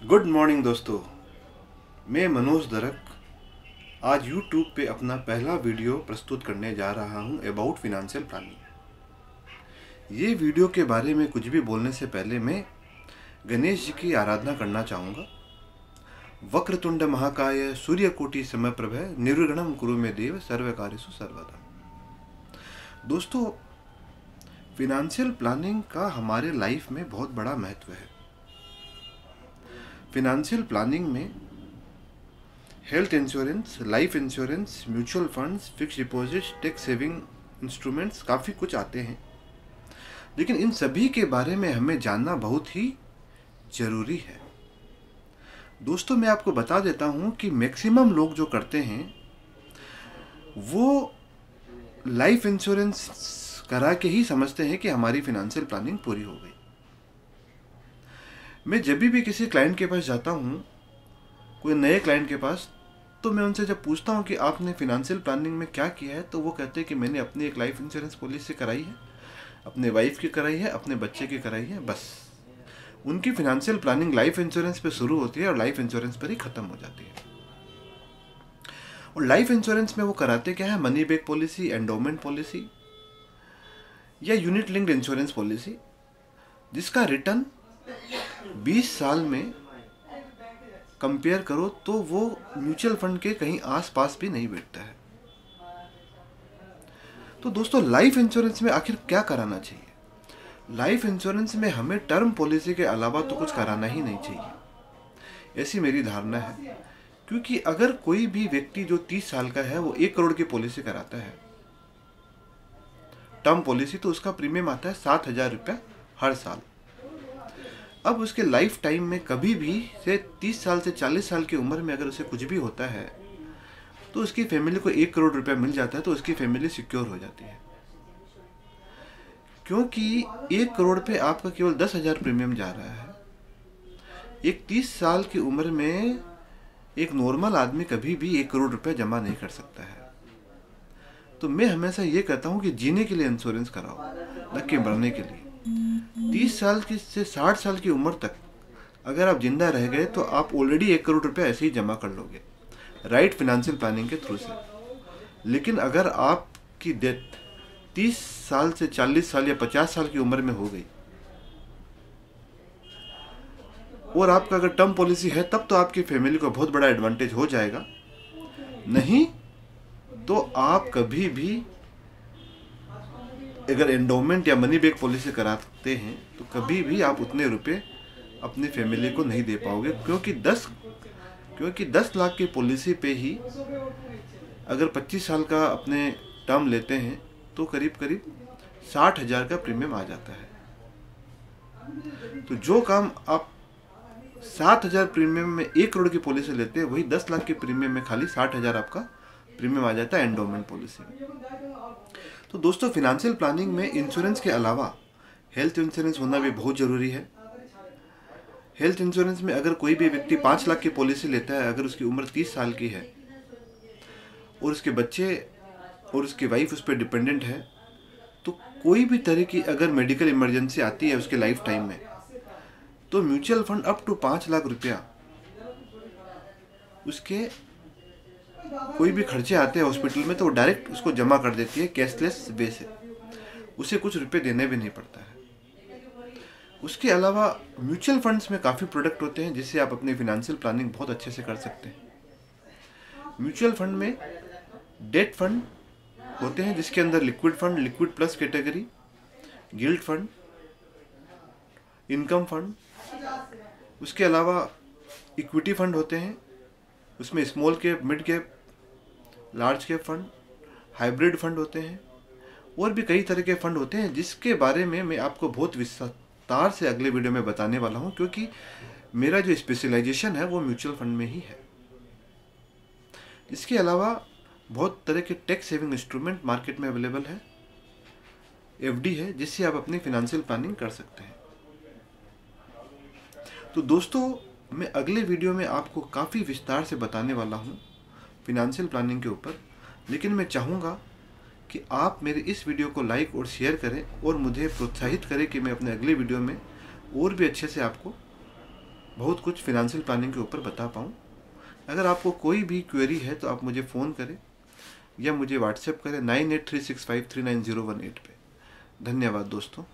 Good morning दोस्तों। मैं मनोज दरक आज यूट्यूब पे अपना पहला वीडियो प्रस्तुत करने जा रहा हूँ अबाउट फिनेंशियल प्लानिंग। ये वीडियो के बारे में कुछ भी बोलने से पहले मैं गणेश जी की आराधना करना चाहूँगा। वक्रतुंड महाकाय सूर्यकोटि समप्रभ निर्विघ्नं कुरु मे देव सर्वकार्येषु सर्वदा। दोस्तों, फिनेंशियल प्लानिंग का हमारे लाइफ में बहुत बड़ा महत्व है। फिनेंशियल प्लानिंग में health insurance, life insurance, mutual funds, fix deposits, tax saving instruments काफ़ी कुछ आते हैं, लेकिन इन सभी के बारे में हमें जानना बहुत ही ज़रूरी है। दोस्तों, मैं आपको बता देता हूँ कि मैक्सिमम लोग जो करते हैं वो लाइफ इंश्योरेंस करा के ही समझते हैं कि हमारी फिनेंशियल प्लानिंग पूरी हो गई। मैं जब भी किसी क्लाइंट के पास जाता हूँ, कोई नए क्लाइंट के पास, तो मैं उनसे जब पूछता हूँ कि आपने फिनेंशियल प्लानिंग में क्या किया है, तो वो कहते हैं कि मैंने अपनी एक लाइफ इंश्योरेंस पॉलिसी कराई है, अपने वाइफ की कराई है, अपने बच्चे की कराई है। बस उनकी फिनेंशियल प्लानिंग लाइफ इंश्योरेंस पे शुरू होती है और लाइफ इंश्योरेंस पर ही ख़त्म हो जाती है। और लाइफ इंश्योरेंस में वो कराते क्या है? Money back policy, endowment policy या यूनिट लिंक्ड इंश्योरेंस पॉलिसी, जिसका रिटर्न 20 साल में कंपेयर करो तो वो म्यूचुअल फंड के कहीं आसपास भी नहीं बैठता है। तो दोस्तों, लाइफ इंश्योरेंस में आखिर क्या कराना चाहिए? लाइफ इंश्योरेंस में हमें टर्म पॉलिसी के अलावा तो कुछ कराना ही नहीं चाहिए, ऐसी मेरी धारणा है। क्योंकि अगर कोई भी व्यक्ति जो 30 साल का है वो 1 करोड़ की पॉलिसी कराता है टर्म पॉलिसी, तो उसका प्रीमियम आता है 7,000 रुपया हर साल। अब उसके लाइफ टाइम में कभी भी से 30 साल से 40 साल की उम्र में अगर उसे कुछ भी होता है तो उसकी फैमिली को 1 करोड़ रुपया मिल जाता है, तो उसकी फैमिली सिक्योर हो जाती है। क्योंकि 1 करोड़ पे आपका केवल 10,000 प्रीमियम जा रहा है। एक 30 साल की उम्र में एक नॉर्मल आदमी कभी भी 1 करोड़ रुपया जमा नहीं कर सकता है। तो मैं हमेशा ये कहता हूँ कि जीने के लिए इंश्योरेंस कराओ, न कि मरने के लिए। 30 साल की से 60 साल की उम्र तक अगर आप जिंदा रह गए तो आप ऑलरेडी 1 करोड़ रुपया ऐसे ही जमा कर लोगे, राइट फिनेंशियल प्लानिंग के थ्रू से। लेकिन अगर आपकी डेथ 30 साल से 40 साल या 50 साल की उम्र में हो गई और आपका अगर टर्म पॉलिसी है, तब तो आपकी फैमिली को बहुत बड़ा एडवांटेज हो जाएगा। नहीं तो आप कभी भी अगर एंडोमेंट या मनी बैक पॉलिसी कराते हैं तो कभी भी आप उतने रुपए अपनी फैमिली को नहीं दे पाओगे। क्योंकि 10 लाख की पॉलिसी पे ही अगर 25 साल का अपने टर्म लेते हैं तो करीब करीब 60,000 का प्रीमियम आ जाता है। तो जो काम आप 7,000 प्रीमियम में 1 करोड़ की पॉलिसी लेते हैं, वही 10 लाख के प्रीमियम में खाली 60,000 आपका प्रीमियम आ जाता है एंडोमेंट पॉलिसी में। तो दोस्तों, फिनेंशियल प्लानिंग में इंश्योरेंस के अलावा हेल्थ इंश्योरेंस होना भी बहुत ज़रूरी है। हेल्थ इंश्योरेंस में अगर कोई भी व्यक्ति 5 लाख की पॉलिसी लेता है, अगर उसकी उम्र 30 साल की है और उसके बच्चे और उसकी वाइफ उस पर डिपेंडेंट है, तो कोई भी तरह की अगर मेडिकल इमरजेंसी आती है उसके लाइफ टाइम में, तो mutual fund up to 5 lakh रुपया उसके कोई भी खर्चे आते हैं हॉस्पिटल में तो वो डायरेक्ट उसको जमा कर देती है कैशलेस वे से। उसे कुछ रुपए देने भी नहीं पड़ता है। उसके अलावा म्यूचुअल फंड्स में काफ़ी प्रोडक्ट होते हैं जिससे आप अपनी फिनेंशियल प्लानिंग बहुत अच्छे से कर सकते हैं। म्यूचुअल फंड में डेट फंड होते हैं जिसके अंदर liquid fund, liquid plus category, guild fund, income fund, उसके अलावा इक्विटी फंड होते हैं, उसमें small cap, mid cap, large cap fund, hybrid fund होते हैं और भी कई तरह के फंड होते हैं जिसके बारे में मैं आपको बहुत विस्तार से अगले वीडियो में बताने वाला हूं, क्योंकि मेरा जो स्पेशलाइजेशन है वो म्यूचुअल फंड में ही है। इसके अलावा बहुत तरह के टैक्स सेविंग इंस्ट्रूमेंट मार्केट में अवेलेबल है, एफडी है, जिससे आप अपनी फिनेंशियल प्लानिंग कर सकते हैं। तो दोस्तों, मैं अगले वीडियो में आपको काफ़ी विस्तार से बताने वाला हूँ फिनेंशियल प्लानिंग के ऊपर, लेकिन मैं चाहूँगा कि आप मेरे इस वीडियो को लाइक और शेयर करें और मुझे प्रोत्साहित करें कि मैं अपने अगले वीडियो में और भी अच्छे से आपको बहुत कुछ फिनेंशियल प्लानिंग के ऊपर बता पाऊँ। अगर आपको कोई भी क्वेरी है तो आप मुझे फ़ोन करें या मुझे व्हाट्सएप करें 9836539018 पे। धन्यवाद दोस्तों।